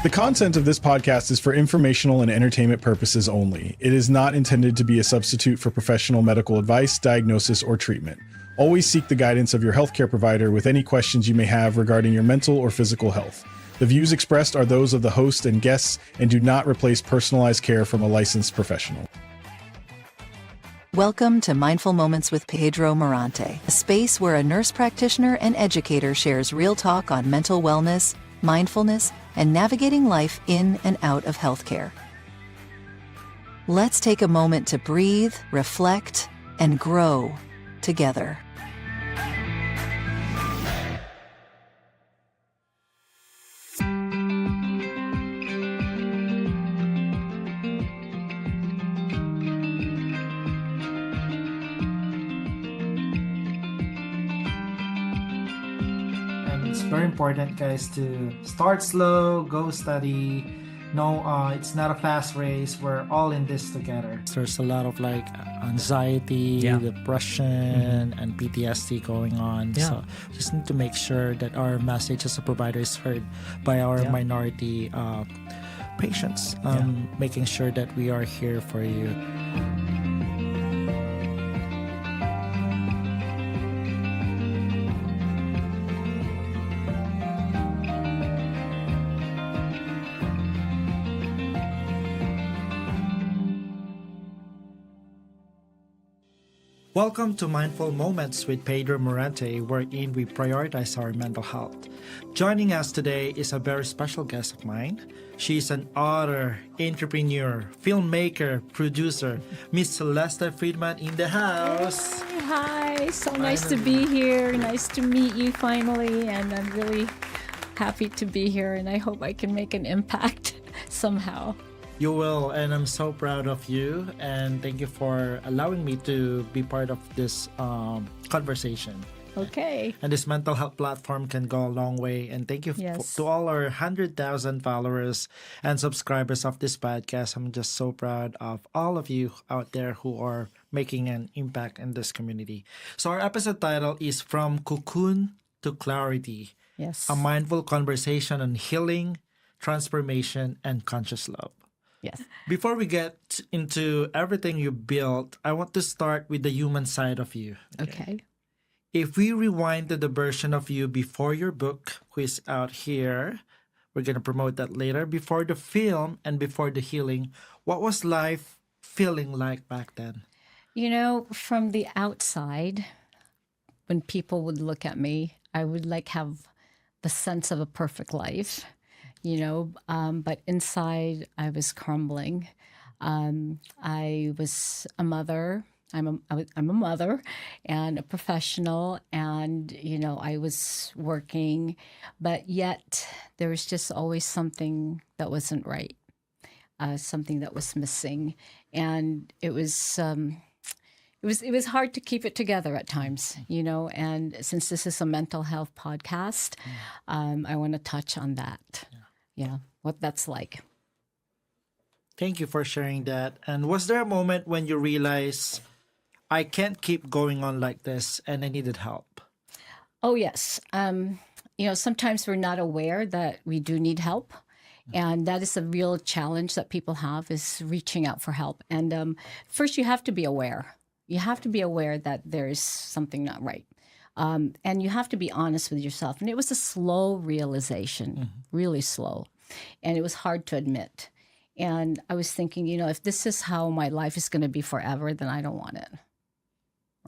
The content of this podcast is for informational and entertainment purposes only. It is not intended to be a substitute for professional medical advice, diagnosis, or treatment. Always seek the guidance of your healthcare provider with any questions you may have regarding your mental or physical health. The views expressed are those of the host and guests and do not replace personalized care from a licensed professional. Welcome to Mindful Moments with Pedro Morante, a space where a nurse practitioner and educator shares real talk on mental wellness, mindfulness, and navigating life in and out of healthcare. Let's take a moment to breathe, reflect, and grow together. Very important, guys, to start slow, go steady. No, it's not a fast race. We're all in this together. There's a lot of anxiety, depression, and PTSD going on. So just need to make sure that our message as a provider is heard by our minority patients. Making sure that we are here for you. Welcome to Mindful Moments with Pedro Morante, wherein we prioritize our mental health. Joining us today is a very special guest of mine. She's an author, entrepreneur, filmmaker, producer, Miss Celeste Friedman in the house. Hey, hi, so nice to be here. Nice to meet you finally, and I'm really happy to be here, and I hope I can make an impact somehow. You will, and I'm so proud of you, and thank you for allowing me to be part of this conversation. Okay. And this mental health platform can go a long way, and thank you to all our 100,000 followers and subscribers of this podcast. I'm just so proud of all of you out there who are making an impact in this community. So our episode title is From Cocoon to Clarity. Yes. A mindful conversation on healing, transformation, and conscious love. Yes. Before we get into everything you built, I want to start with the human side of you. Okay. If we rewind to the version of you before your book, who is out here, we're going to promote that later, before the film and before the healing, what was life feeling like back then? You know, from the outside, when people would look at me, I would have the sense of a perfect life. But inside I was crumbling. I was a mother. I'm a mother and a professional, and I was working, but yet there was just always something that wasn't right, something that was missing, and it was hard to keep it together at times, And since this is a mental health podcast, I want to touch on that. Yeah, what that's like. Thank you for sharing that. And was there a moment when you realized, I can't keep going on like this and I needed help? Oh, yes. Sometimes we're not aware that we do need help. And that is a real challenge that people have, is reaching out for help. And first, you have to be aware. You have to be aware that there's something not right. And you have to be honest with yourself. And it was a slow realization, really slow. And it was hard to admit. And I was thinking, if this is how my life is going to be forever, then I don't want it.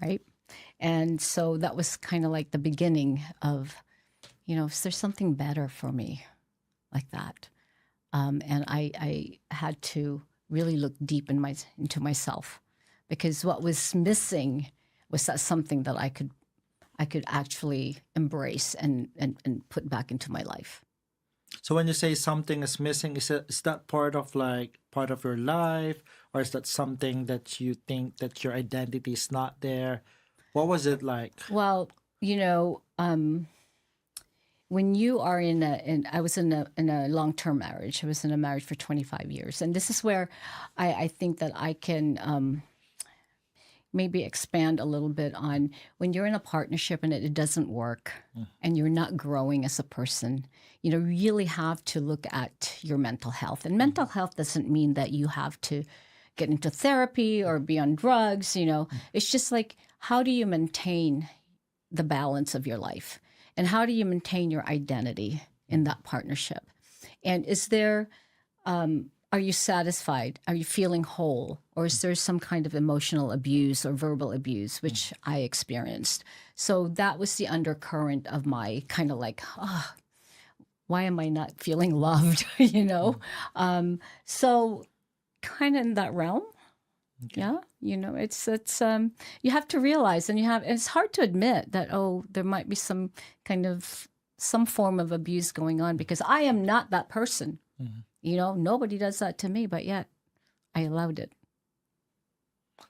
Right? And so that was kind of like the beginning of, is there something better for me like that? And I had to really look deep into myself, because what was missing was that something that I could actually embrace and put back into my life. So when you say something is missing, is that part of your life, or is that something that you think that your identity is not there? What was it like? Well, when you are I was in a long-term marriage. I was in a marriage for 25 years, and this is where I think that I can maybe expand a little bit on when you're in a partnership and it doesn't work and you're not growing as a person, you know, really have to look at your mental health. And mental health doesn't mean that you have to get into therapy or be on drugs, you know. It's just like, how do you maintain the balance of your life? And how do you maintain your identity in that partnership? And is there, are you satisfied? Are you feeling whole? Or is there some kind of emotional abuse or verbal abuse, which I experienced? So that was the undercurrent of my kind of like, why am I not feeling loved? You know? So kind of in that realm. Okay. Yeah. You know, it's you have to realize, and it's hard to admit that, there might be some form of abuse going on, because I am not that person. You know, nobody does that to me, but yet I allowed it.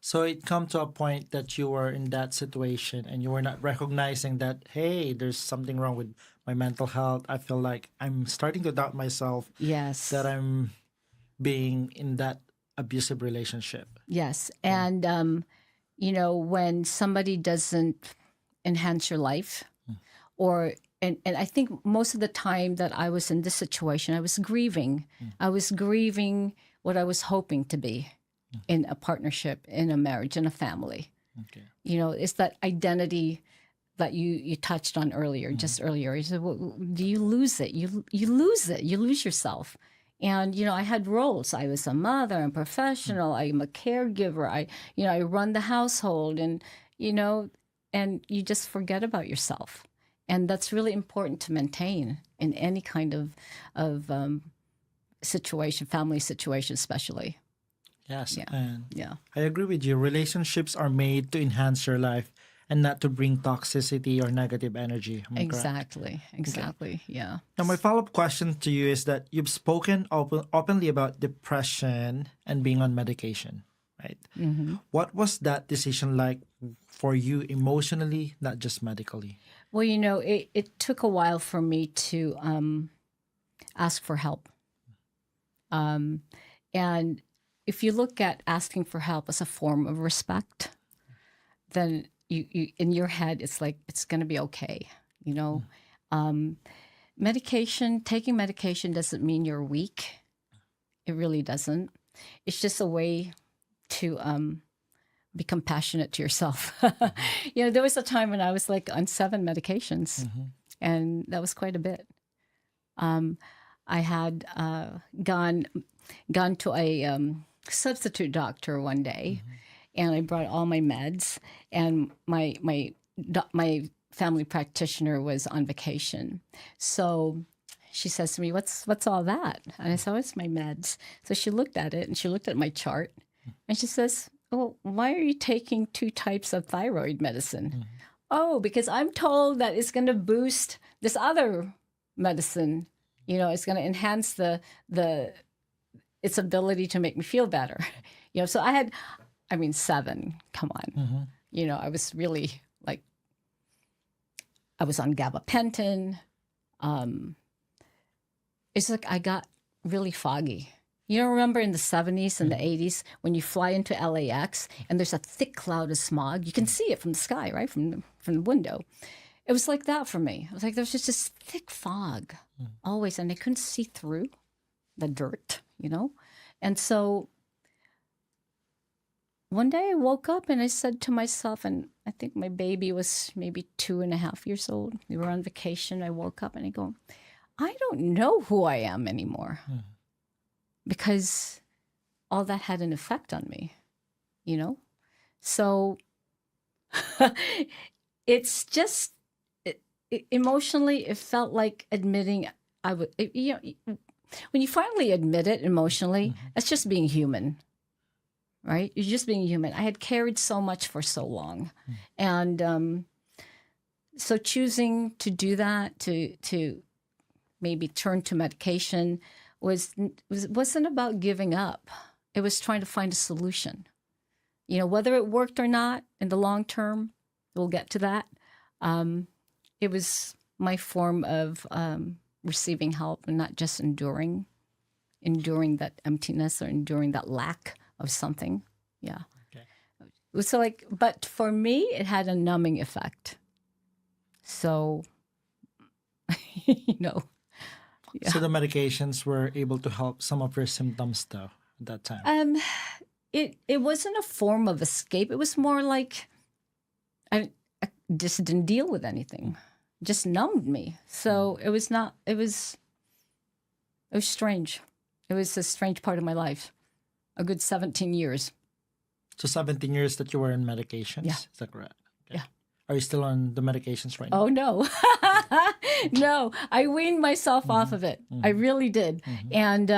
So it come to a point that you were in that situation and you were not recognizing that, hey, there's something wrong with my mental health. I feel like I'm starting to doubt myself. Yes. That I'm being in that abusive relationship. Yes. And, you know, when somebody doesn't enhance your life and I think most of the time that I was in this situation, I was grieving. I was grieving what I was hoping to be in a partnership, in a marriage, in a family. Okay. You know, it's that identity that you touched on earlier, just earlier. You said, well, do you lose it? You lose it. You lose yourself. And, you know, I had roles. I was a mother, I'm professional, I'm a caregiver. I run the household, and, you know, and you just forget about yourself. And that's really important to maintain in any kind of situation, family situation especially. Yes. Yeah. And yeah. I agree with you. Relationships are made to enhance your life and not to bring toxicity or negative energy. Am I Exactly. correct? Exactly. Okay. Yeah. Now, my follow-up question to you is that you've spoken openly about depression and being on medication, right? Mm-hmm. What was that decision like for you emotionally, not just medically? Well, you know, it took a while for me to ask for help. And if you look at asking for help as a form of respect, then you in your head, it's like, it's going to be okay. You know, taking medication doesn't mean you're weak. It really doesn't. It's just a way to be compassionate to yourself. You know, there was a time when I was like on 7 medications, and that was quite a bit. I had gone to a substitute doctor one day, and I brought all my meds, and my family practitioner was on vacation. So she says to me, what's all that? And I said, it's my meds. So she looked at it, and she looked at my chart, and she says, oh, why are you taking 2 types of thyroid medicine? Oh, because I'm told that it's going to boost this other medicine. You know, it's going to enhance its ability to make me feel better. You know, so I had, 7, come on. You know, I was really like, I was on gabapentin. It's like I got really foggy. You know, remember in the 70s and the 80s when you fly into LAX and there's a thick cloud of smog? You can see it from the sky, right? From the window. It was like that for me. It was like there was just this thick fog always, and I couldn't see through the dirt, you know? And so one day I woke up and I said to myself, and I think my baby was maybe 2.5 years old. We were on vacation. I woke up and I go, I don't know who I am anymore. Because all that had an effect on me, you know? So it's just, emotionally, it felt like admitting you know, when you finally admit it emotionally, it's just being human, right? You're just being human. I had carried so much for so long. And so choosing to do that, to maybe turn to medication, wasn't about giving up. It was trying to find a solution. You know, whether it worked or not in the long term, we'll get to that. It was my form of receiving help and not just enduring that emptiness or enduring that lack of something. Yeah. Okay. So but for me, it had a numbing effect. So, Yeah. So the medications were able to help some of your symptoms though at that time. It wasn't a form of escape. It was more like I just didn't deal with anything. Just numbed me. So it was not. It was strange. It was a strange part of my life. A good 17 years. So 17 years that you were in medications. Yeah. Is that correct? Yeah. Are you still on the medications right now? Oh no, no! I weaned myself off of it. I really did, and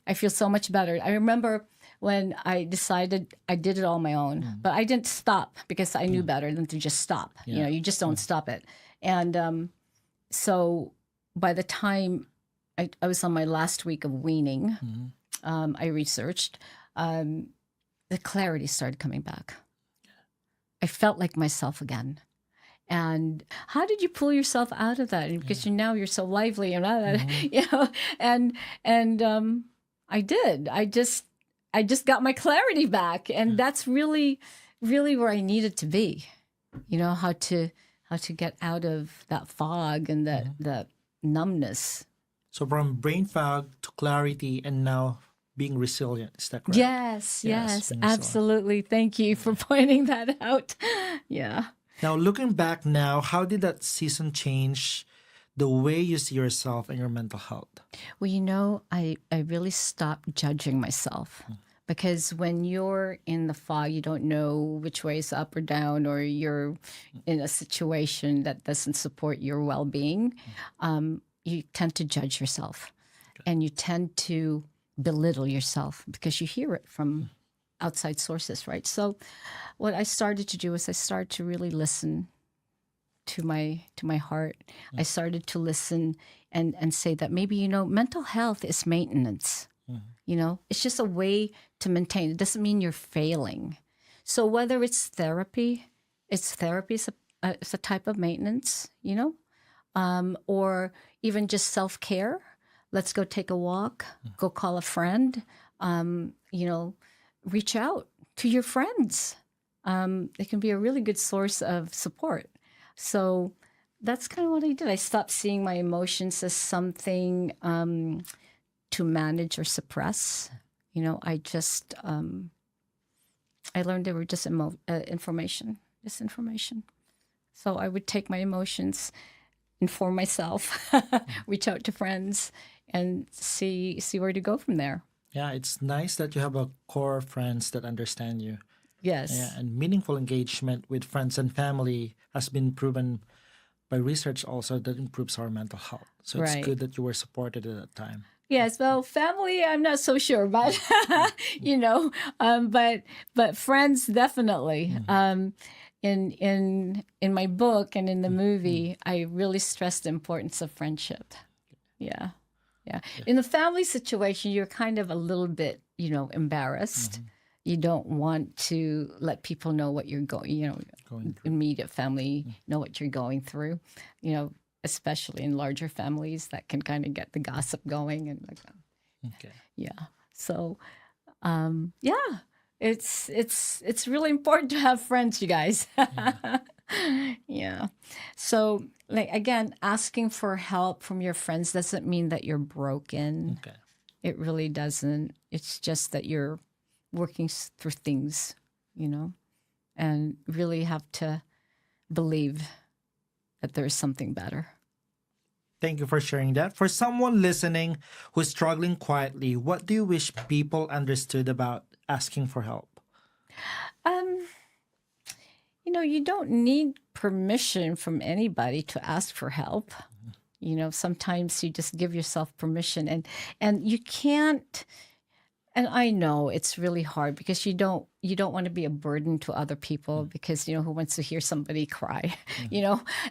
I feel so much better. I remember when I decided I did it all on my own, but I didn't stop because I knew better than to just stop. Yeah. You just don't stop it. And so by the time I was on my last week of weaning, I researched, the clarity started coming back. I felt like myself again. And how did you pull yourself out of that? Because you're so lively and and I did. I just got my clarity back, and that's really, really where I needed to be. How to get out of that fog and that numbness. So from brain fog to clarity, and now being resilient. Is that correct? Yes, absolutely. Thank you for pointing that out. Yeah. Now, looking back now, how did that season change the way you see yourself and your mental health? Well, I really stopped judging myself, because when you're in the fog, you don't know which way is up or down, or you're in a situation that doesn't support your well-being. You tend to judge yourself, and you tend to belittle yourself because you hear it from outside sources, right? So what I started to do is I started to really listen to my heart. I started to listen and say that maybe, mental health is maintenance. It's just a way to maintain. It doesn't mean you're failing. So whether it's therapy is a type of maintenance, or even just self-care. Let's go take a walk, go call a friend, reach out to your friends. It can be a really good source of support. So that's kind of what I did. I stopped seeing my emotions as something to manage or suppress. I just, I learned they were just information. So I would take my emotions, inform myself, reach out to friends, and see where to go from there. Yeah, it's nice that you have a core of friends that understand you. Yes. Yeah, and meaningful engagement with friends and family has been proven by research also that improves our mental health. So it's good that you were supported at that time. Yes, well, family, I'm not so sure, but but friends definitely. In my book and in the movie, I really stress the importance of friendship. Yeah. In the family situation, you're kind of a little bit, embarrassed. You don't want to let people know what you're going immediate family know what you're going through, especially in larger families that can kind of get the gossip going and like that. Okay. Yeah. So, it's really important to have friends, you guys. Yeah. So, again, asking for help from your friends doesn't mean that you're broken. Okay. It really doesn't. It's just that you're working through things, and really have to believe that there is something better. Thank you for sharing that. For someone listening who's struggling quietly, what do you wish people understood about asking for help? You don't need permission from anybody to ask for help. Sometimes you just give yourself permission, and you can't. And I know it's really hard because you don't want to be a burden to other people, because who wants to hear somebody cry,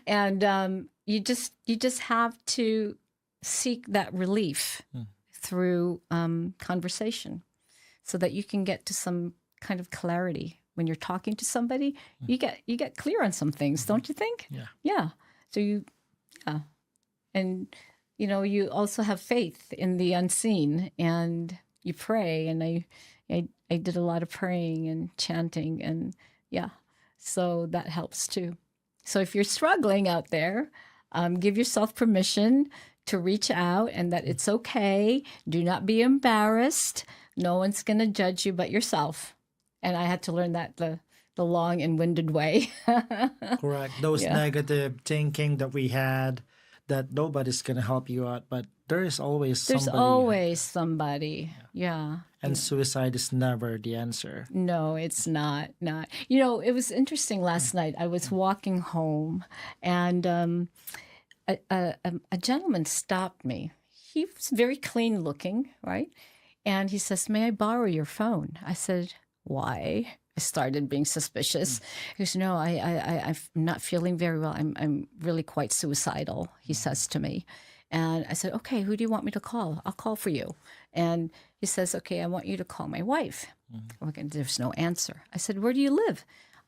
and you just have to seek that relief through conversation, so that you can get to some kind of clarity. When you're talking to somebody, you get clear on some things, don't you think? Yeah. So and you also have faith in the unseen, and you pray, and I did a lot of praying and chanting, and yeah, so that helps too. So if you're struggling out there, give yourself permission to reach out, and that it's okay. Do not be embarrassed. No one's going to judge you but yourself. And I had to learn that the long and winded way. Correct. Those Yeah. negative thinking that we had, that nobody's going to help you out, but there is always There's somebody. always somebody. Yeah. And suicide is never the answer. No, it's not. Not. It was interesting last night. I was walking home, and a gentleman stopped me. He was very clean looking, right? And he says, "May I borrow your phone?" I said, "Why?" I started being suspicious. He goes, "No, I'm not feeling very well. I'm really quite suicidal," he says to me. And I said, "Okay, who do you want me to call? I'll call for you." And he says, "Okay, I want you to call my wife." Okay, there's no answer. I said, "Where do you live?"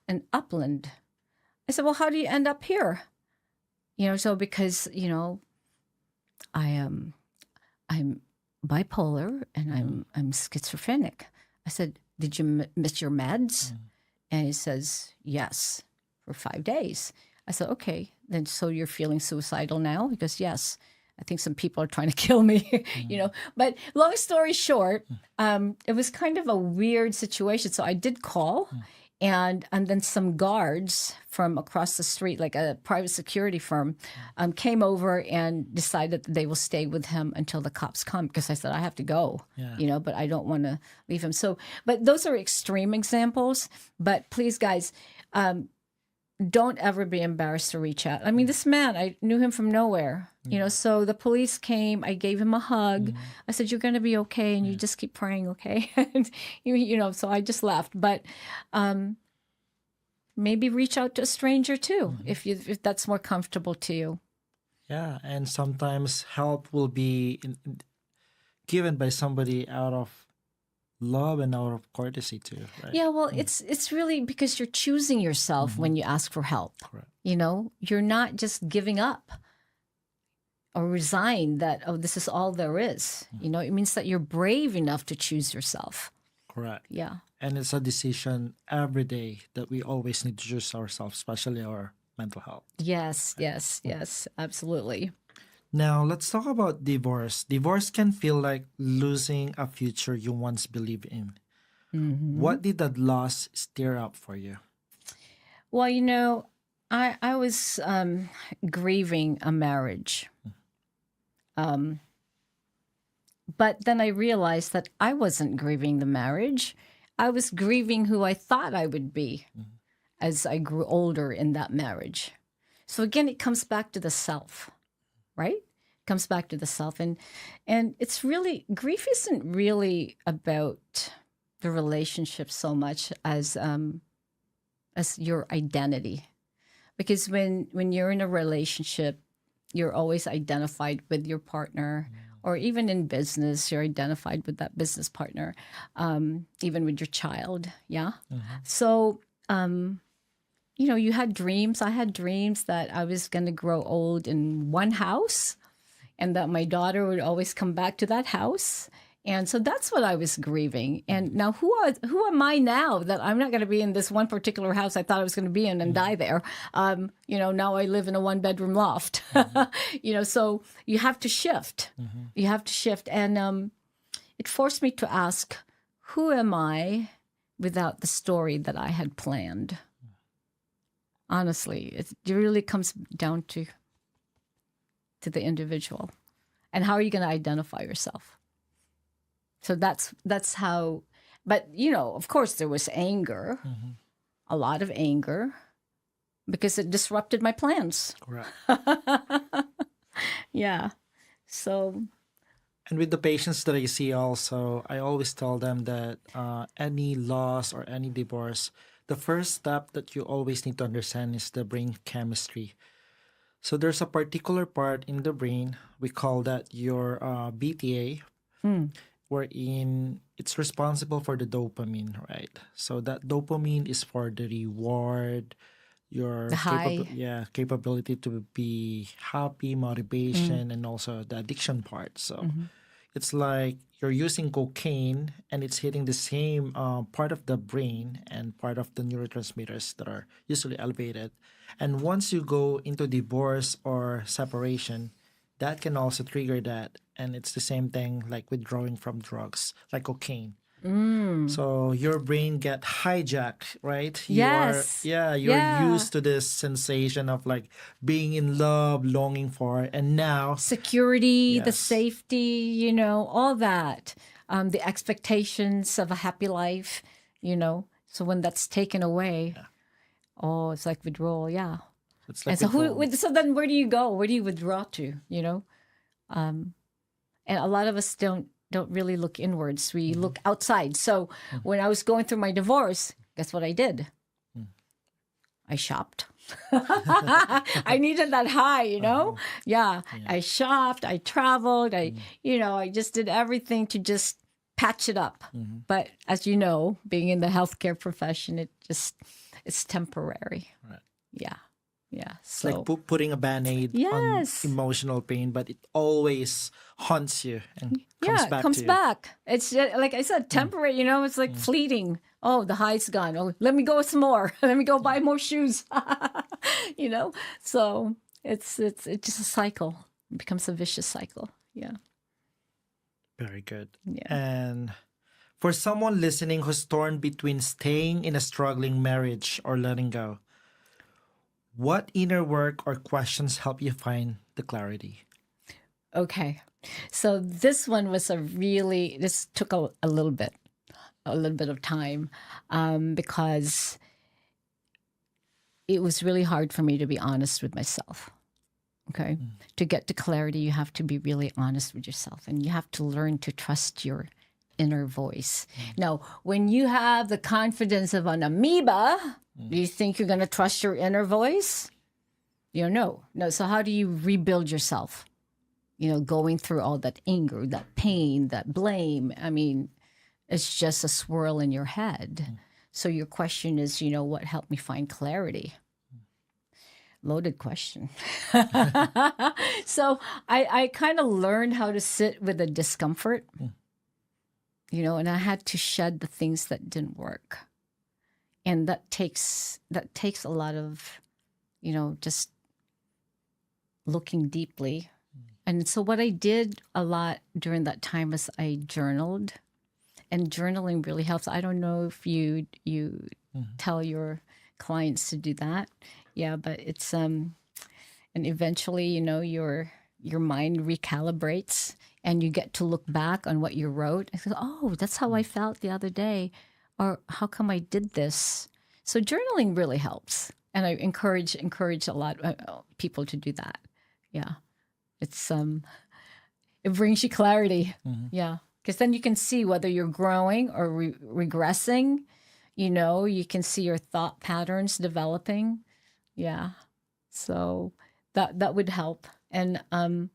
"In Upland." I said, "Well, how do you end up here?" So because, I am, I'm bipolar and I'm schizophrenic. I said, "Did you miss your meds?" And he says, "Yes, for 5 days." I said, "Okay, then so you're feeling suicidal now?" He goes, "Yes. I think some people are trying to kill me," But long story short, it was kind of a weird situation. So I did call, and then some guards from across the street, like a private security firm, came over and decided that they will stay with him until the cops come, because I said I have to go, but I don't want to leave him. So, but those are extreme examples. But please, guys, don't ever be embarrassed to reach out. I mean, this man, I knew him from nowhere, so the police came, I gave him a hug. I said, "You're going to be okay, and you just keep praying, okay?" And, so I just left. But maybe reach out to a stranger too, if that's more comfortable to you. Yeah, and sometimes help will be given by somebody out of love and out of courtesy too, right? Yeah, well, it's really because you're choosing yourself when you ask for help. Correct. You're not just giving up or resign that, "Oh, this is all there is." It means that you're brave enough to choose yourself. Correct. Yeah. And it's a decision every day that we always need to choose ourselves, especially our mental health. Yes, absolutely. Now, let's talk about divorce. Divorce can feel like losing a future you once believed in. What did that loss stir up for you? Well, I was grieving a marriage. But then I realized that I wasn't grieving the marriage. I was grieving who I thought I would be as I grew older in that marriage. So again, it comes back to the self, right? It comes back to the self. And it's really, grief isn't really about the relationship so much as your identity. Because when you're in a relationship, you're always identified with your partner, or even in business, you're identified with that business partner, even with your child. Yeah. So, you had dreams. I had dreams that I was going to grow old in one house, and that my daughter would always come back to that house. And so that's what I was grieving. And now who am I now that I'm not going to be in this one particular house I thought I was going to be in and die there? Now I live in a 1-bedroom loft. So you have to shift. You have to shift. And it forced me to ask, who am I without the story that I had planned? Honestly, it really comes down to the individual. And how are you going to identify yourself? So that's how, but of course there was anger, a lot of anger, because it disrupted my plans. Correct. Yeah. So. And with the patients that I see also, I always tell them that any loss or any divorce, the first step that you always need to understand is the brain chemistry. So there's a particular part in the brain, we call that your BTA, wherein it's responsible for the dopamine, right? So that dopamine is for the reward, your The high. Capability to be happy, motivation, and also the addiction part. So it's like you're using cocaine and it's hitting the same part of the brain and part of the neurotransmitters that are usually elevated. And once you go into divorce or separation, that can also trigger that. And it's the same thing like withdrawing from drugs, like cocaine. So your brain get hijacked, right? Yes. You're Yeah. used to this sensation of like being in love, longing for, and now Security, the yes. safety, you know, all that, the expectations of a happy life, you know. So when that's taken away, oh, it's like withdrawal, yeah. it's And like so withdrawal. so then where do you go? Where do you withdraw to? You know, and a lot of us don't really look inwards. We look outside. So when I was going through my divorce, guess what I did? I shopped. I needed that high, you know? Yeah. I shopped, I traveled, I just did everything to just patch it up. But as you know, being in the healthcare profession, it's temporary. Right. Yeah. Yeah. It's So like putting a band-aid Yes. on emotional pain, but it always haunts you and comes yeah, back it comes to you. back. It's just, like I said, temporary, you know, it's like fleeting. Oh, the high's gone. Oh, let me go some more. Let me go buy more shoes. You know? So it's just a cycle. It becomes a vicious cycle. Yeah. Very good. Yeah. And for someone listening who's torn between staying in a struggling marriage or letting go, what inner work or questions help you find the clarity? Okay. So this one was this took a little bit of time, because it was really hard for me to be honest with myself. Okay. To get to clarity, you have to be really honest with yourself, and you have to learn to trust your inner voice. Now, when you have the confidence of an amoeba, do you think you're going to trust your inner voice? You know, no. So how do you rebuild yourself? You know, going through all that anger, that pain, that blame. I mean, it's just a swirl in your head. So your question is, what helped me find clarity? Loaded question. So I kind of learned how to sit with the discomfort, and I had to shed the things that didn't work. And that takes a lot of, just looking deeply. And so what I did a lot during that time was I journaled, and journaling really helps. I don't know if you tell your clients to do that. Yeah, but it's and eventually, your mind recalibrates, and you get to look back on what you wrote and say, "Oh, that's how I felt the other day," or "How come I did this?" So journaling really helps, and I encourage a lot of people to do that. Yeah, it's it brings you clarity. Yeah, because then you can see whether you're growing or regressing. You can see your thought patterns developing. Yeah, so that would help. And and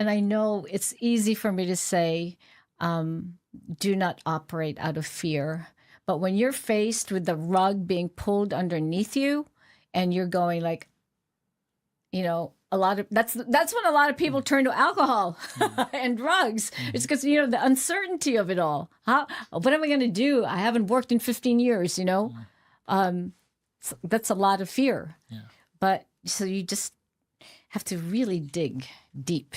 I know it's easy for me to say, do not operate out of fear. But when you're faced with the rug being pulled underneath you, and you're going like, that's when a lot of people turn to alcohol and drugs. It's because the uncertainty of it all. What am I going to do? I haven't worked in 15 years. So that's a lot of fear. Yeah. But so you just have to really dig deep.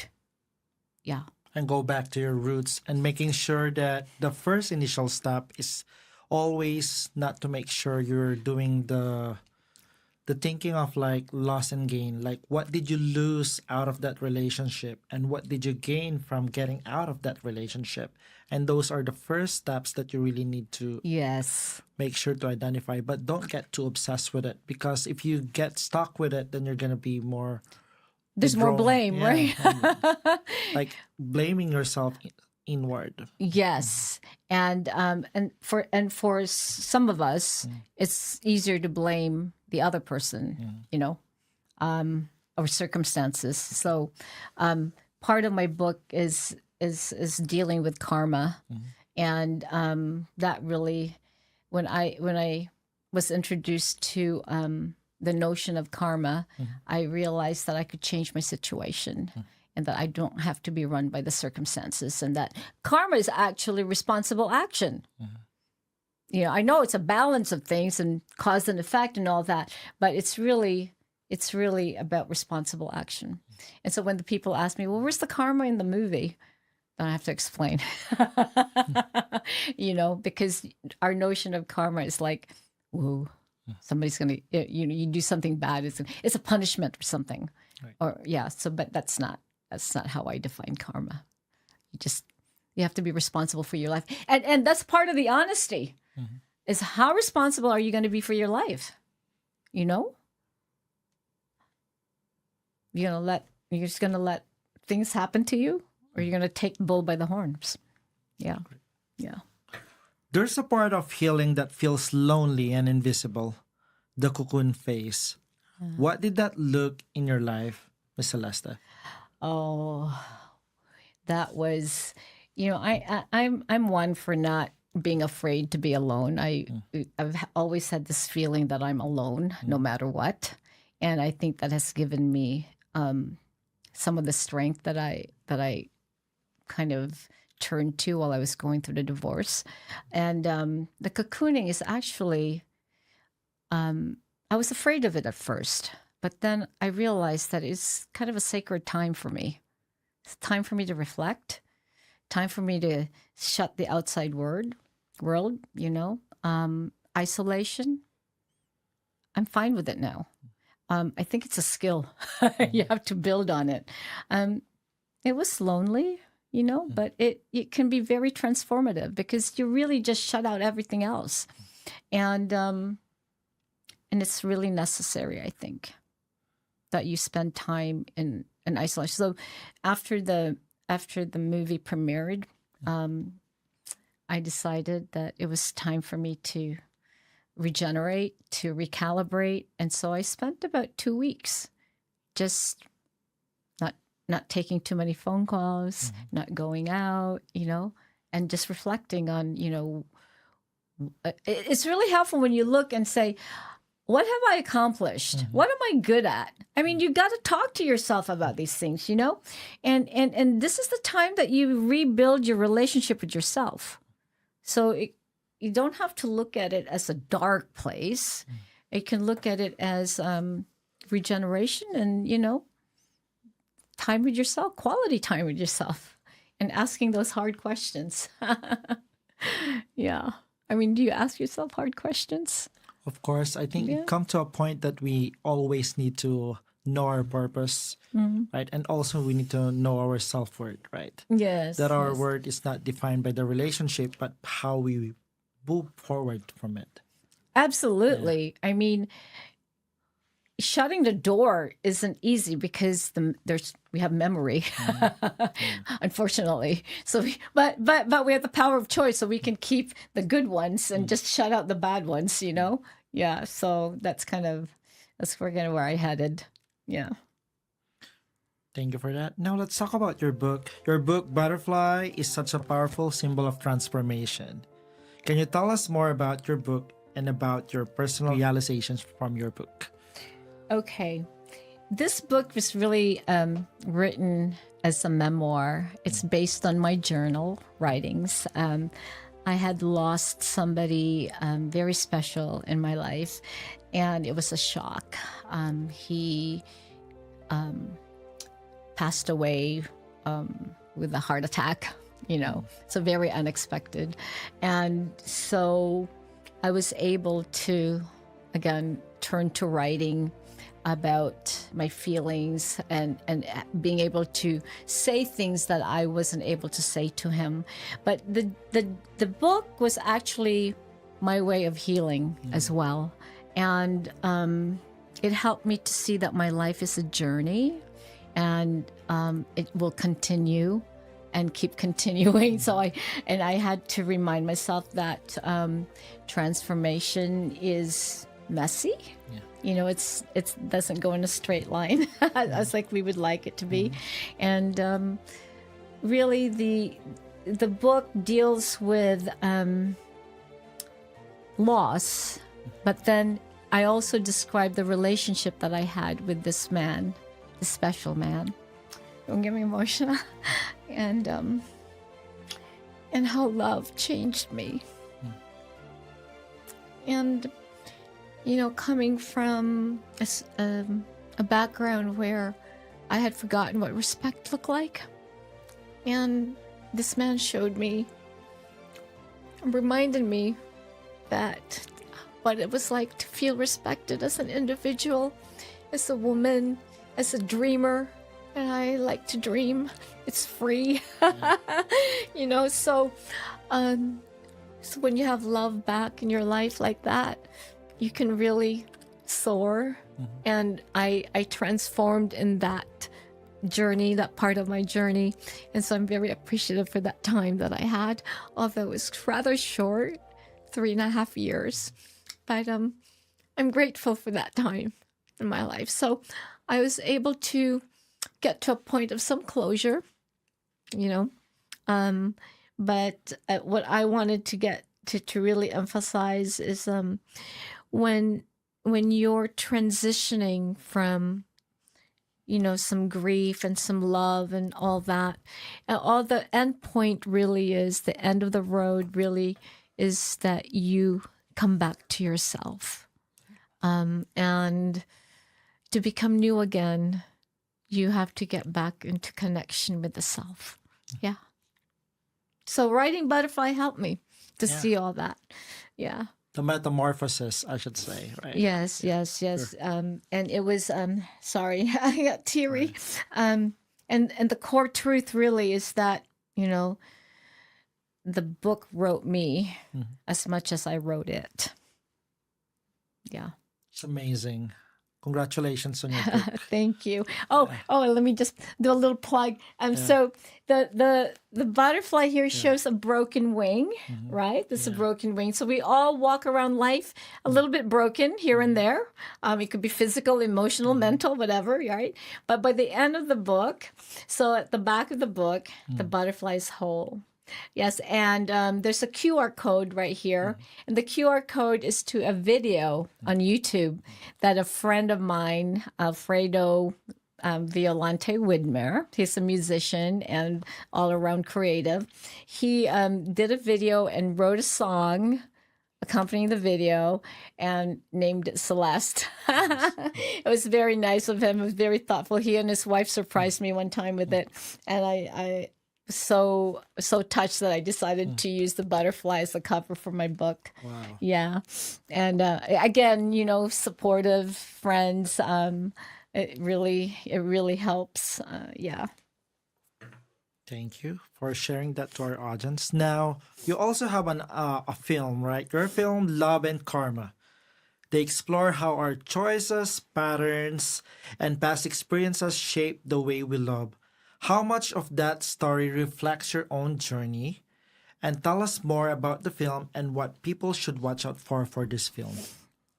Yeah. And go back to your roots, and making sure that the first initial step is always not to make sure you're doing the thinking of like loss and gain. Like, what did you lose out of that relationship, and what did you gain from getting out of that relationship? And those are the first steps that you really need to make sure to identify. But don't get too obsessed with it, because if you get stuck with it, then you're gonna be more. There's more blame, right? Like blaming yourself inward. Yes, and for some of us, it's easier to blame the other person, or circumstances. So, part of my book is dealing with karma, and that really, when I was introduced to the notion of karma, I realized that I could change my situation. and that I don't have to be run by the circumstances, and that karma is actually responsible action. I know it's a balance of things and cause and effect and all that, but it's really about responsible action. And so when the people ask me, well, where's the karma in the movie? Then I have to explain, because our notion of karma is like, whoa, somebody's going to, you do something bad. It's a punishment or something. Right. But that's not how I define karma. You have to be responsible for your life. And that's part of the honesty. Is how responsible are you going to be for your life? You're just going to let things happen to you, or you're going to take the bull by the horns. Yeah. There's a part of healing that feels lonely and invisible, the cocoon phase. What did that look in your life, Miss Celeste? Oh, that was, I'm one for not being afraid to be alone. I've always had this feeling that I'm alone no matter what. And I think that has given me some of the strength that I kind of turned to while I was going through the divorce. And the cocooning is actually, I was afraid of it at first, but then I realized that it's kind of a sacred time for me. It's time for me to reflect, time for me to shut the outside world, isolation. I'm fine with it now. I think it's a skill. You have to build on it. It was lonely, but it can be very transformative because you really just shut out everything else. And it's really necessary, I think, that you spend time in isolation. So after the movie premiered, I decided that it was time for me to regenerate, to recalibrate. And so I spent about 2 weeks just not taking too many phone calls, not going out, and just reflecting on, it's really helpful when you look and say, what have I accomplished? What am I good at? I mean, you got to talk to yourself about these things, and this is the time that you rebuild your relationship with yourself. So you don't have to look at it as a dark place. You can look at it as regeneration and, time with yourself, quality time with yourself, and asking those hard questions. Yeah. I mean, do you ask yourself hard questions? Of course, I think it comes to a point that we always need to know our purpose, right? And also we need to know our self-worth, right? Yes. That our worth is not defined by the relationship, but how we move forward from it. Absolutely. Yeah. I mean, shutting the door isn't easy because we have memory, unfortunately. So, but we have the power of choice, so we can keep the good ones and just shut out the bad ones. Yeah. So that's kind of where I headed. Yeah. Thank you for that. Now let's talk about your book. Your book, Butterfly, is such a powerful symbol of transformation. Can you tell us more about your book and about your personal realizations from your book? Okay. This book was really written as a memoir. It's based on my journal writings. I had lost somebody very special in my life, and it was a shock. He passed away with a heart attack, so very unexpected. And so I was able to, again, turn to writing about my feelings and being able to say things that I wasn't able to say to him. But the book was actually my way of healing as well. And it helped me to see that my life is a journey, and it will continue and keep continuing. So I had to remind myself that transformation is messy. Yeah. It doesn't go in a straight line as like we would like it to be. And really the book deals with loss, but then I also describe the relationship that I had with this man, this special man. don't get me emotional, and how love changed me. And coming from a background where I had forgotten what respect looked like, and this man showed me, reminded me that what it was like to feel respected as an individual, as a woman, as a dreamer. And I like to dream. It's free. So when you have love back in your life like that, you can really soar. And I transformed in that journey, that part of my journey. And so I'm very appreciative for that time that I had, although it was rather short, 3.5 years. But I'm grateful for that time in my life. So I was able to get to a point of some closure, but what I wanted to get to really emphasize is when you're transitioning from some grief and some love and all that, and all the end point really is, the end of the road really is that you come back to yourself, and to become new again, you have to get back into connection with the self. Yeah. So writing Butterfly helped me to see all that. Yeah. The metamorphosis, I should say, right? Yes. Sure. And it was, sorry, I got teary. And the core truth really is that, the book wrote me as much as I wrote it. Yeah. It's amazing. Congratulations on your book. Thank you. Oh, let me just do a little plug. So the butterfly here shows a broken wing, right? This is a broken wing. So we all walk around life a little bit broken here and there. It could be physical, emotional, mental, whatever, right? But by the end of the book, so at the back of the book, the butterfly is whole. Yes, and there's a QR code right here. And the QR code is to a video on YouTube that a friend of mine, Alfredo Violante Widmer, he's a musician and all-around creative. He did a video and wrote a song accompanying the video and named it Celeste. It was very nice of him. It was very thoughtful. He and his wife surprised me one time with it. And I so touched that I decided to use the butterfly as the cover for my book. Wow. Yeah. And again, supportive friends, it really helps. Yeah. Thank you for sharing that to our audience. Now, you also have a film, right? Your film, Love and Karma. They explore how our choices, patterns, and past experiences shape the way we love. How much of that story reflects your own journey? And tell us more about the film and what people should watch out for this film.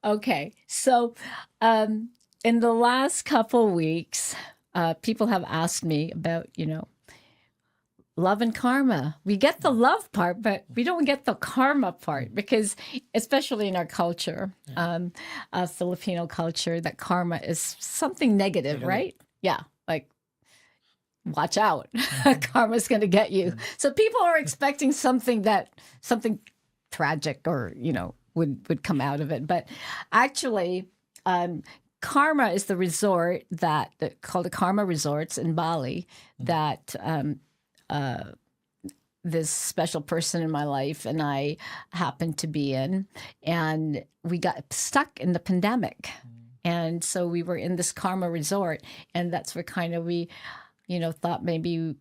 Okay. So in the last couple weeks, people have asked me about, love and karma. We get the love part, but we don't get the karma part because, especially in our culture, Filipino culture, that karma is something negative, right? Yeah. Like, watch out. Karma's going to get you. So people are expecting something tragic or, would come out of it. But actually, Karma is the resort called the Karma Resorts in Bali that this special person in my life and I happened to be in. And we got stuck in the pandemic. And so we were in this Karma Resort. And that's where kind of we thought maybe,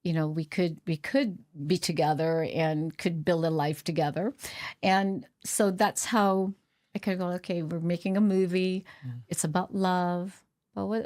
we could be together and could build a life together. And so that's how I could go, okay, we're making a movie. It's about love. Well, we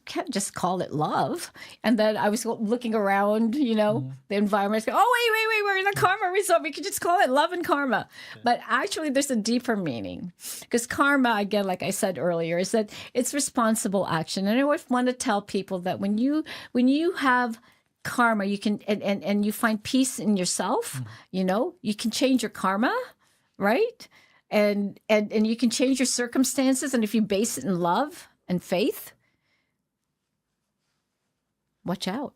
can't just call it love. And then I was looking around, the environment. Oh, wait, we're in a Karma Resort. We could just call it Love and Karma. Okay. But actually, there's a deeper meaning. Because karma, again, like I said earlier, is that it's responsible action. And I always want to tell people that when you have karma, you can and you find peace in yourself, you can change your karma, right? And you can change your circumstances. And if you base it in love and faith, watch out.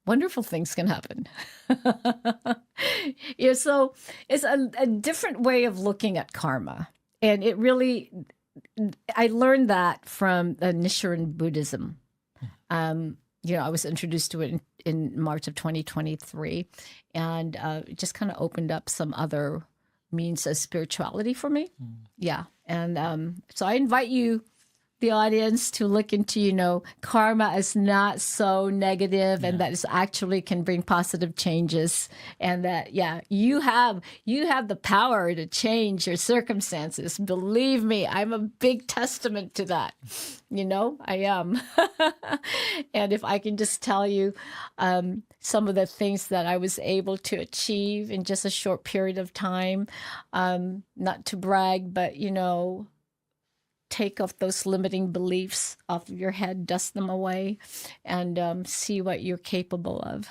Wonderful things can happen. Yeah, so it's a different way of looking at karma. And it really, I learned that from the Nichiren Buddhism. I was introduced to it in March of 2023, and it just kind of opened up some other means of spirituality for me. Yeah. And so I invite you, the audience, to look into, karma is not so negative, and that it actually can bring positive changes, and that, you have the power to change your circumstances. Believe me, I'm a big testament to that. I am. And if I can just tell you some of the things that I was able to achieve in just a short period of time, not to brag, but, take off those limiting beliefs off of your head, dust them away, and see what you're capable of.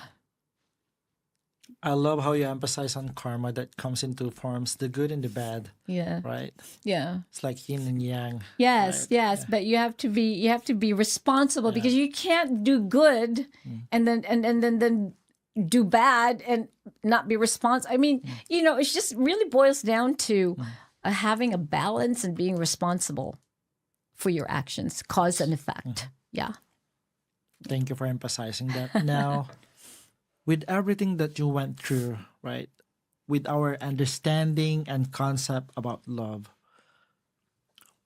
I love how you emphasize on karma that comes in two forms, the good and the bad. Yeah. Right? Yeah. It's like yin and yang. Yes, right? yes. Yeah. But you have to be responsible, because you can't do good and then do bad and not be responsible. I mean, it just really boils down to having a balance and being responsible for your actions, cause and effect. Yeah. Thank you for emphasizing that. Now, with everything that you went through, right, with our understanding and concept about love,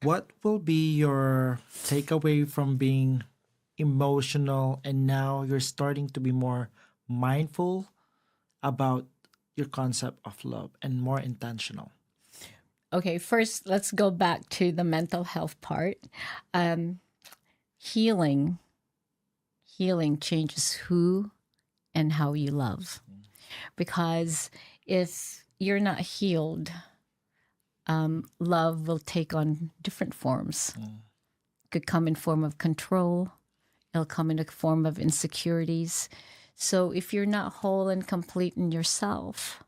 what will be your takeaway from being emotional and now you're starting to be more mindful about your concept of love and more intentional? Okay, first, let's go back to the mental health part. Healing changes who and how you love. Because if you're not healed, love will take on different forms. It could come in form of control. It'll come in a form of insecurities. So if you're not whole and complete in yourself,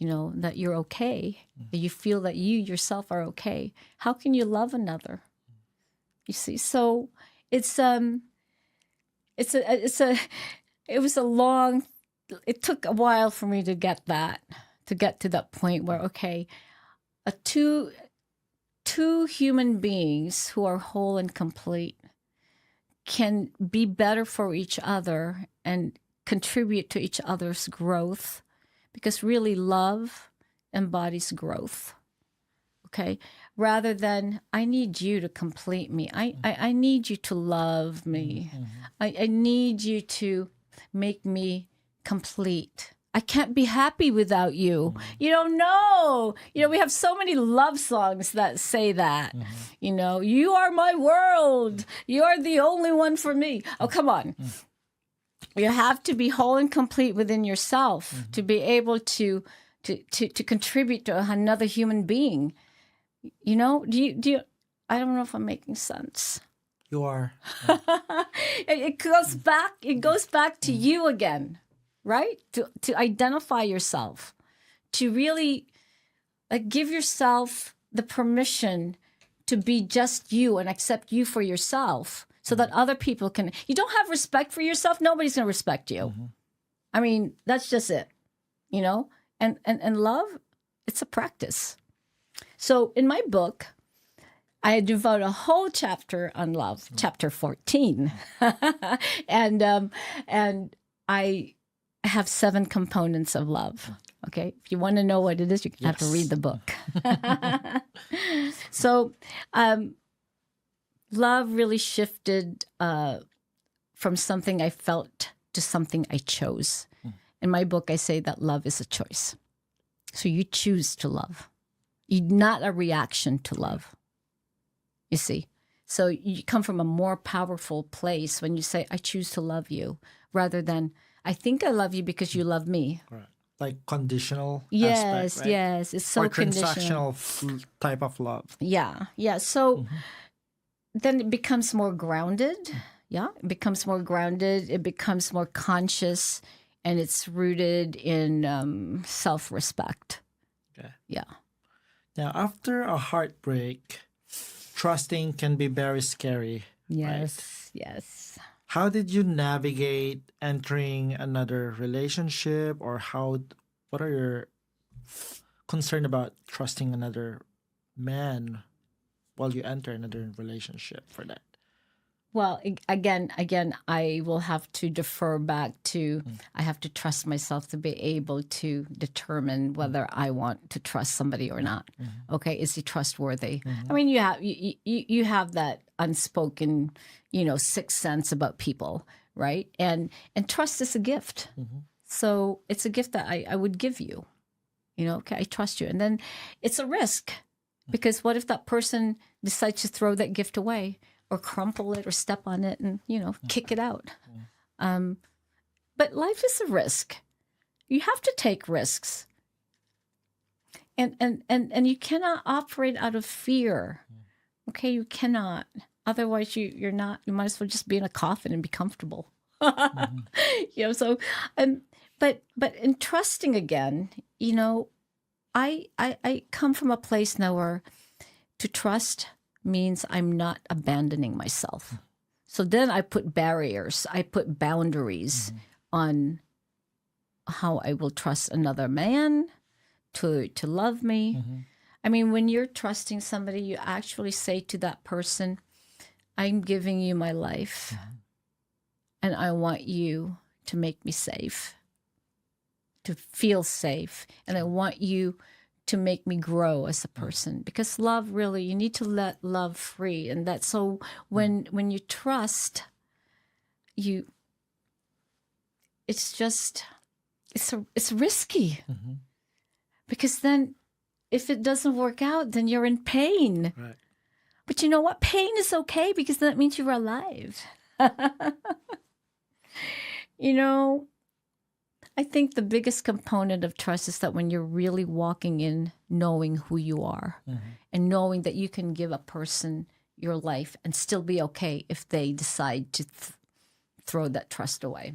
that you're okay, that you feel that you yourself are okay, how can you love another? You see, so it took a while for me to get to that point where, okay, two human beings who are whole and complete can be better for each other and contribute to each other's growth. Because really, love embodies growth, okay? Rather than, I need you to complete me. I need you to love me. I need you to make me complete. I can't be happy without you. You don't know. We have so many love songs that say that. You are my world. You are the only one for me. Oh, come on. You have to be whole and complete within yourself to be able to contribute to another human being. Do you? I don't know if I'm making sense. You are. It goes back to you again, right? To identify yourself, to really give yourself the permission to be just you and accept you for yourself. So that other people can. You don't have respect for yourself, nobody's going to respect you. I mean, that's just it, And love, it's a practice. So in my book, I devote a whole chapter on love, chapter 14, and I have 7 components of love. Okay, if you want to know what it is, you have to read the book. So. Love really shifted from something I felt to something I chose. In my book, I say that love is a choice. So you choose to love. You're not a reaction to love. You see? So you come from a more powerful place when you say, I choose to love you, rather than, I think I love you because you love me. Right. Like conditional yes, aspect, right? Yes. It's so or conditional. transactional type of love. Yeah. So... then it becomes more grounded. Yeah, it becomes more grounded. It becomes more conscious, and it's rooted in self-respect. Okay. Yeah. Now, after a heartbreak, trusting can be very scary. Yes, right? Yes. How did you navigate entering another relationship, or what are your concern about trusting another man while you enter another relationship for that? Well, again, I will have to defer back to I have to trust myself to be able to determine whether I want to trust somebody or not. Okay, is he trustworthy? I mean, you have that unspoken, sixth sense about people, right? And trust is a gift. So it's a gift that I would give you. Okay, I trust you, and then it's a risk because what if that person decides to throw that gift away? Or crumple it or step on it and, kick it out. But life is a risk. You have to take risks. And you cannot operate out of fear. Okay, you cannot. Otherwise you might as well just be in a coffin and be comfortable. But in trusting again, I come from a place now where to trust means I'm not abandoning myself. So then I put barriers, I put boundaries on how I will trust another man to love me. I mean, when you're trusting somebody, you actually say to that person, I'm giving you my life and I want you to make me safe, to feel safe. And I want you to make me grow as a person, because love, really, you need to let love free. And that's so when you trust, it's risky, because then if it doesn't work out, then you're in pain. Right. But you know what? Pain is okay, because that means you're alive. I think the biggest component of trust is that when you're really walking in knowing who you are and knowing that you can give a person your life and still be okay if they decide to throw that trust away.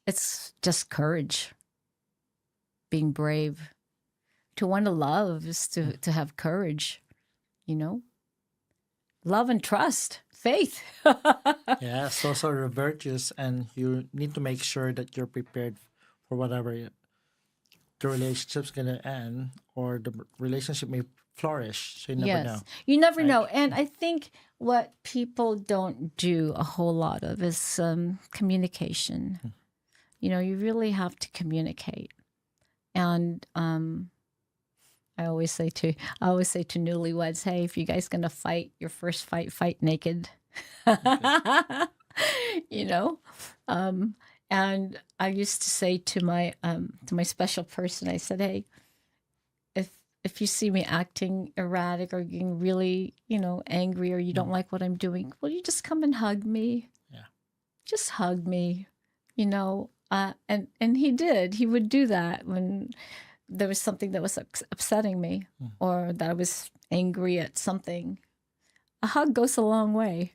It's just courage, being brave. To want to love is to have courage, Love and trust. Faith. Yes, those are virtues, and you need to make sure that you're prepared for whatever the relationship's gonna end, or the relationship may flourish. So you never know. You never Right. know. And I think what people don't do a whole lot of is communication. You really have to communicate. And I always say to newlyweds, hey, if you guys gonna fight your first fight naked. And I used to say to my special person, I said, hey, if you see me acting erratic or getting really, angry, or you don't like what I'm doing, will you just come and hug me? Yeah. Just hug me, and he did. He would do that when there was something that was upsetting me, or that I was angry at something. A hug goes a long way.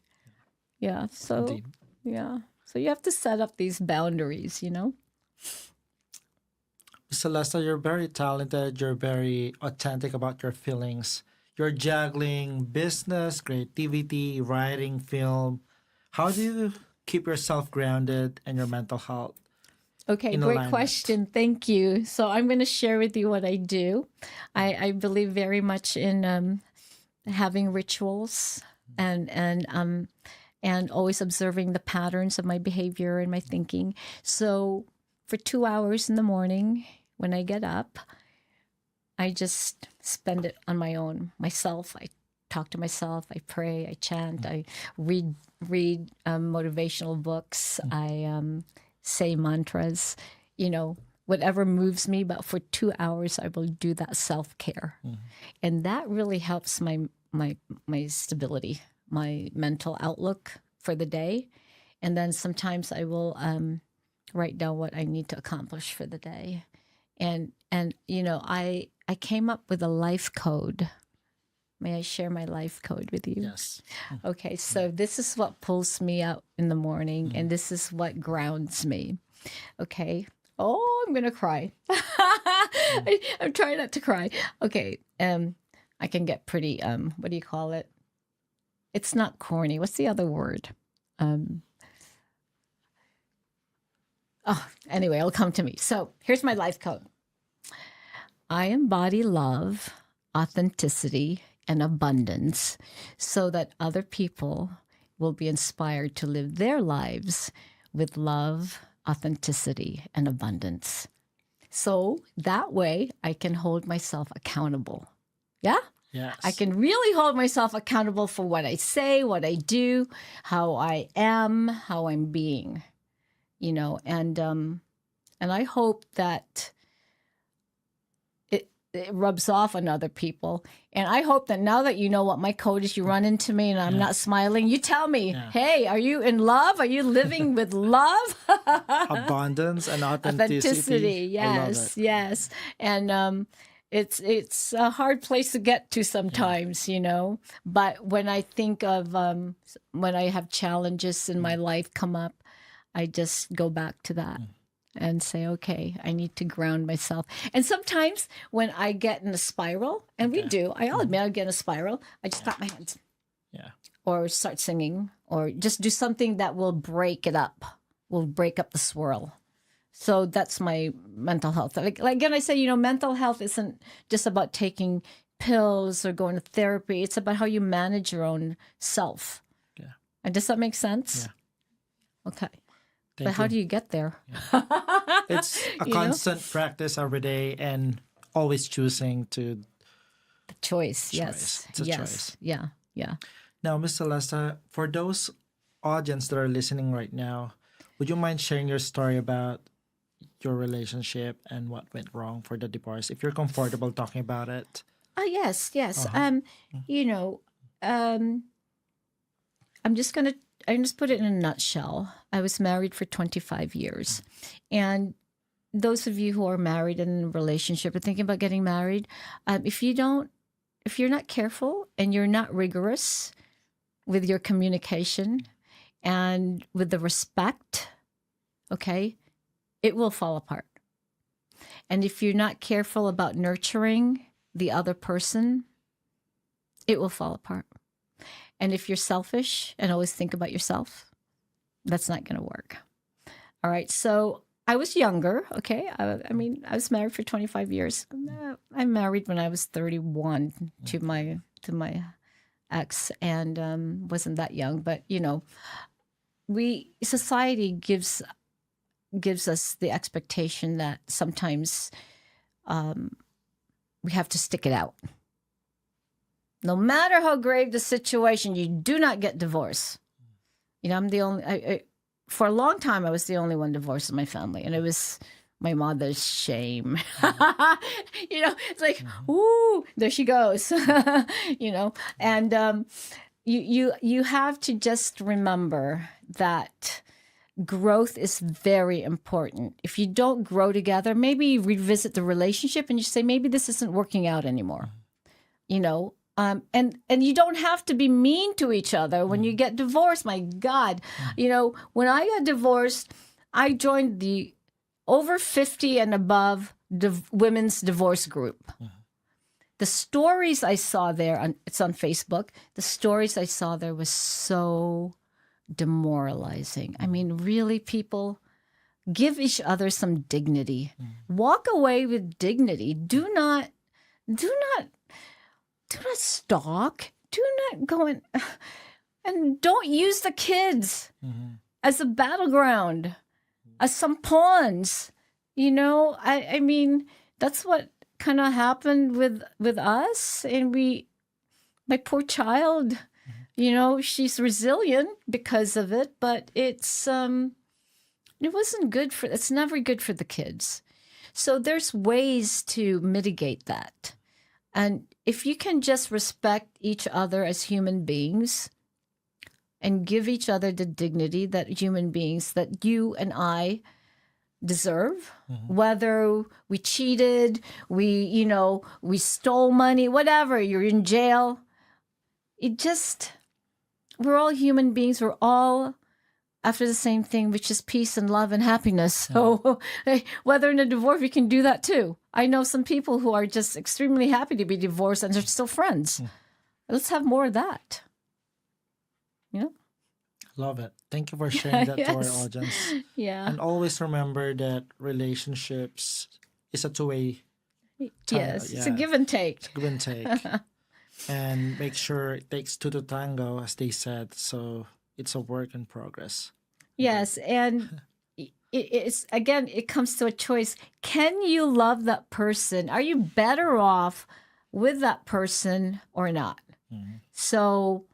Yeah. So, Indeed. yeah. So you have to set up these boundaries, Celeste, you're very talented. You're very authentic about your feelings. You're juggling business, creativity, writing, film. How do you keep yourself grounded and your mental health? Okay, In great alignment. question. Thank you. So I'm going to share with you what I do. I believe very much in having rituals and always observing the patterns of my behavior and my thinking. So for 2 hours in the morning when I get up, I just spend it on my own, myself. I talk to myself. I pray. I chant. I read motivational books. I say mantras. Whatever moves me. But for 2 hours, I will do that self-care, and that really helps my stability, my mental outlook for the day. And then sometimes I will write down what I need to accomplish for the day. And I came up with a life code. May I share my life code with you? Yes. Okay, so this is what pulls me out in the morning, and this is what grounds me. Okay. Oh, I'm gonna cry. I'm trying not to cry. Okay. I can get pretty what do you call it? it's not corny. What's the other word? Anyway, it'll come to me. So here's my life code. I embody love, authenticity, and abundance so that other people will be inspired to live their lives with love, authenticity, and abundance. So that way I can hold myself accountable. Yeah? Yes. I can really hold myself accountable for what I say, what I do, how I am, how I'm being, and I hope that it rubs off on other people. And I hope that now that you know what my code is, you run into me and I'm not smiling, you tell me, hey, are you in love? Are you living with love? Abundance and authenticity. Yes. And it's a hard place to get to sometimes, But when I think of when I have challenges in my life come up, I just go back to that. And say, okay, I need to ground myself. And sometimes when I get in a spiral, and I'll admit I get in a spiral, I just clap my hands. Yeah. Or start singing, or just do something that will break it up, will break up the swirl. So that's my mental health. Like again, I say, mental health isn't just about taking pills or going to therapy. It's about how you manage your own self. Yeah. And does that make sense? Yeah. Okay. But how do you get there? Yeah. It's a constant practice every day and always choosing to... The choice, yes. It's a choice. Yeah. Now, Ms. Celeste, for those audience that are listening right now, would you mind sharing your story about your relationship and what went wrong for the divorce, if you're comfortable talking about it? Yes. Uh-huh. I just put it in a nutshell. I was married for 25 years. And those of you who are married and in a relationship or thinking about getting married, if you're not careful and you're not rigorous with your communication and with the respect, okay, it will fall apart. And if you're not careful about nurturing the other person, it will fall apart. And if you're selfish and always think about yourself, that's not going to work. All right. So I was younger. Okay. I was married for 25 years. I married when I was 31 to my ex, and wasn't that young. But society gives us the expectation that sometimes we have to stick it out. No matter how grave the situation, you do not get divorced. I'm the only, for a long time, I was the only one divorced in my family. And it was my mother's shame. It's like, ooh, there she goes, And you have to just remember that growth is very important. If you don't grow together, maybe you revisit the relationship and you say, maybe this isn't working out anymore, And you don't have to be mean to each other when you get divorced. My God, when I got divorced, I joined the over 50 and above women's divorce group. The stories I saw there, it's on Facebook, the stories I saw there was so demoralizing. I mean, really, people, give each other some dignity. Walk away with dignity. Do not stalk. Do not go in, and don't use the kids as a battleground, as some pawns. I mean, that's what kind of happened with us. And my poor child, she's resilient because of it, but it wasn't good it's never good for the kids. So there's ways to mitigate that. And if you can just respect each other as human beings and give each other the dignity that human beings, that you and I deserve, whether we cheated, we stole money, whatever, you're in jail. We're all human beings. We're all after the same thing, which is peace and love and happiness. So whether in a divorce, we can do that too. I know some people who are just extremely happy to be divorced and they're still friends. Let's have more of that. You know? Love it. Thank you for sharing that to our Yes. audience. Yeah. And always remember that relationships is a two-way. Yes. It's a Yeah, give and take. it's a give and take. And make sure it takes two to tango, as they said. So it's a work in progress. Yes. And it's, again, it comes to a choice. Can you love that person? Are you better off with that person or not? So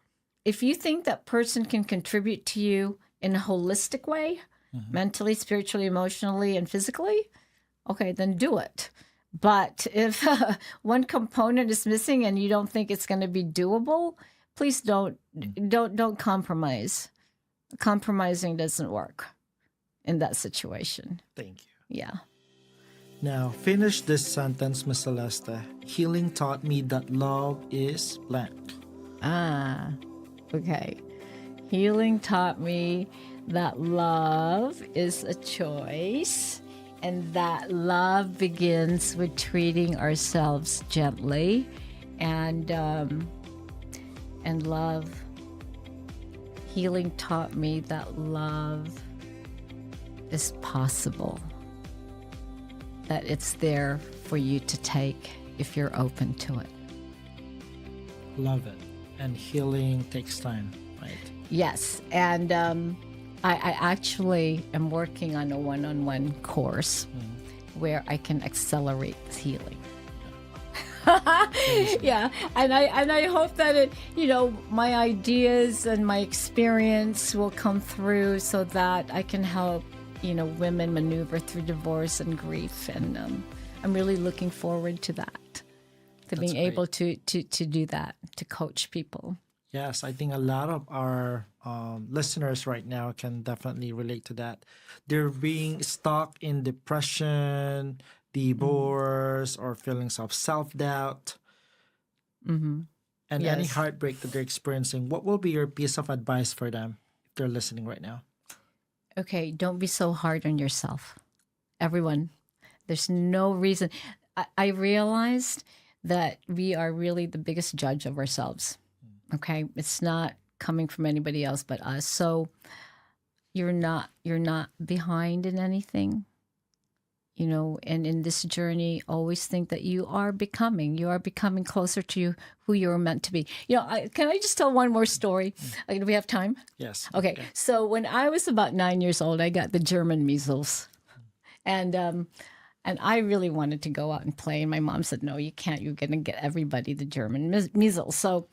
if you think that person can contribute to you in a holistic way, mentally, spiritually, emotionally, and physically, okay, then do it. But if one component is missing and you don't think it's going to be doable, please don't compromise. Compromising doesn't work in that situation. Thank you. Yeah. Now, finish this sentence, Miss Celeste. Healing taught me that love is blank. Okay. Healing taught me that love is a choice, and that love begins with treating ourselves gently, and love. Healing taught me that love is possible, that it's there for you to take if you're open to it. Love it. And healing takes time, right? Yes, and I actually am working on a one-on-one course where I can accelerate this healing. Yeah, and I hope that it, my ideas and my experience will come through so that I can help, women maneuver through divorce and grief, and I'm really looking forward to that, to being able to do that, to coach people. Yes, I think a lot of our listeners right now can definitely relate to that. They're being stuck in depression, divorce, or feelings of self-doubt, and any Yes. heartbreak that they're experiencing. What will be your piece of advice for them if they're listening right now? Okay, don't be so hard on yourself. Everyone, there's no reason. I realized that we are really the biggest judge of ourselves. Okay, it's not coming from anybody else but us. So you're not behind in anything, and in this journey, always think that you are becoming closer to who you're meant to be. Can I just tell one more story? Do we have time? Yes. Okay. So when I was about 9 years old, I got the German measles, and I really wanted to go out and play. And my mom said, "No, you can't. You're going to get everybody the German measles." So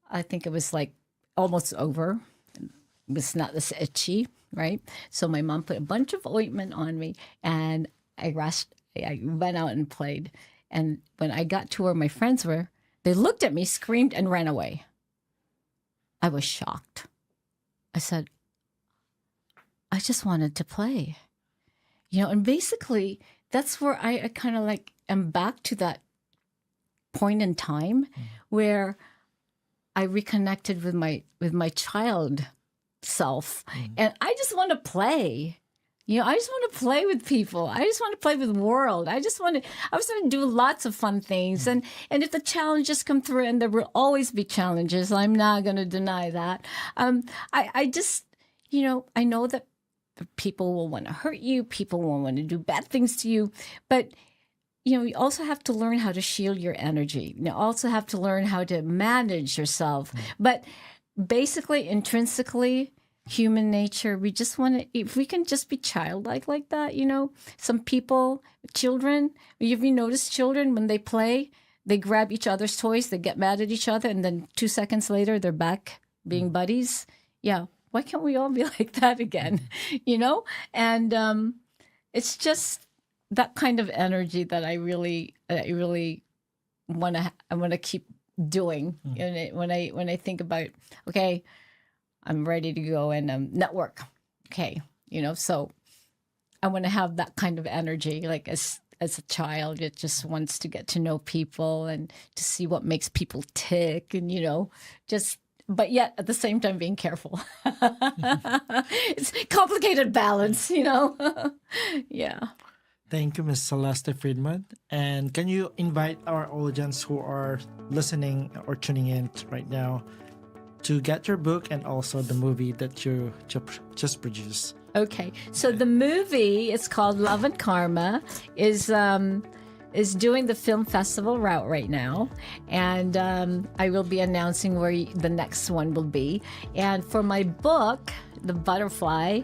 I think it was like almost over. It was not this itchy, right? So my mom put a bunch of ointment on me, and I went out and played. And when I got to where my friends were, they looked at me, screamed, and ran away. I was shocked. I said, I just wanted to play. And basically that's where I kind of like am back to that point in time where I reconnected with my child self, and I just want to play. I just want to play with people. I just want to play with the world. I was going to do lots of fun things, and if the challenges come through, and there will always be challenges, I'm not going to deny that. I just, I know that people will want to hurt you. People will want to do bad things to you, but you also have to learn how to shield your energy. You also have to learn how to manage yourself. But basically, intrinsically, human nature, we just want to, if we can just be childlike like that, some people, children, have you noticed children, when they play, they grab each other's toys, they get mad at each other, and then 2 seconds later, they're back being buddies? Yeah. Why can't we all be like that again? And it's just that kind of energy that I really want to keep doing. And when I think about, okay, I'm ready to go and network. Okay, so I want to have that kind of energy. Like as a child, it just wants to get to know people and to see what makes people tick, and but yet at the same time being careful. It's complicated balance, Yeah. Thank you, Ms. Celeste Friedman. And can you invite our audience who are listening or tuning in right now to get your book and also the movie that you just produced. Okay, so the movie, it's called Love and Karma, is doing the film festival route right now, and I will be announcing where the next one will be. And for my book, The Butterfly,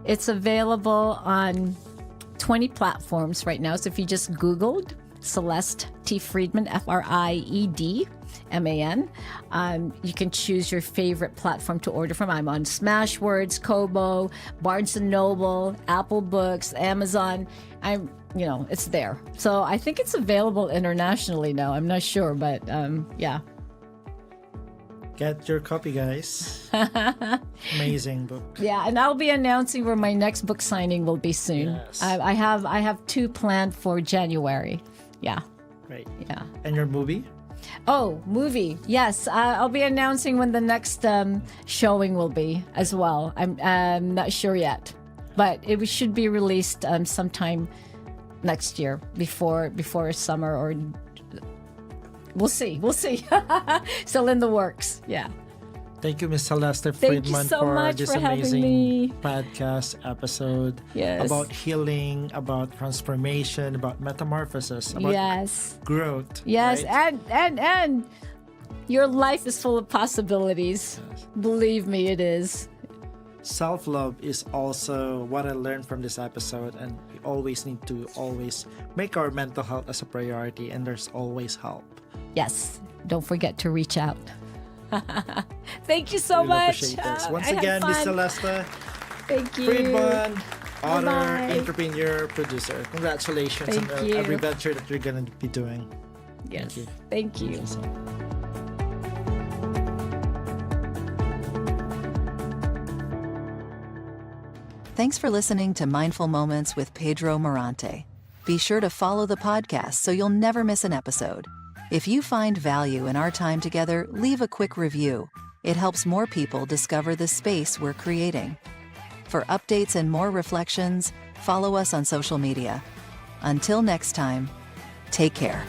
it's available on 20 platforms right now. So if you just Googled Celeste T. Friedman, Friedman, you can choose your favorite platform to order from. I'm on Smashwords, Kobo, Barnes & Noble, Apple Books, Amazon. It's there. So I think it's available internationally now. I'm not sure, but yeah. Get your copy, guys. Amazing book. Yeah, and I'll be announcing where my next book signing will be soon. Yes. I have 2 planned for January. Yeah. Great. Yeah. And your movie? Oh, movie. Yes, I'll be announcing when the next showing will be as well. I'm not sure yet, but it should be released sometime next year before summer, or we'll see. Still in the works. Yeah. Thank you, Miss Celeste Thank you Friedman, so for much this for having amazing me. podcast episode Yes. about healing, about transformation, about metamorphosis, about Yes. growth. Yes, right? and your life is full of possibilities. Yes. Believe me, it is. Self-love is also what I learned from this episode, and we always need to make our mental health as a priority, and there's always help. Yes. Don't forget to reach out. Thank you so Really much. appreciate this. Once I had again, Miss fun. Celeste Thank you. Friedman, author, Bye-bye. entrepreneur, producer. Congratulations Thank on you. every venture that you're going to be doing. Yes. Thank you. Thanks for listening to Mindful Moments with Pedro Morante. Be sure to follow the podcast so you'll never miss an episode. If you find value in our time together, leave a quick review. It helps more people discover the space we're creating. For updates and more reflections, follow us on social media. Until next time, take care.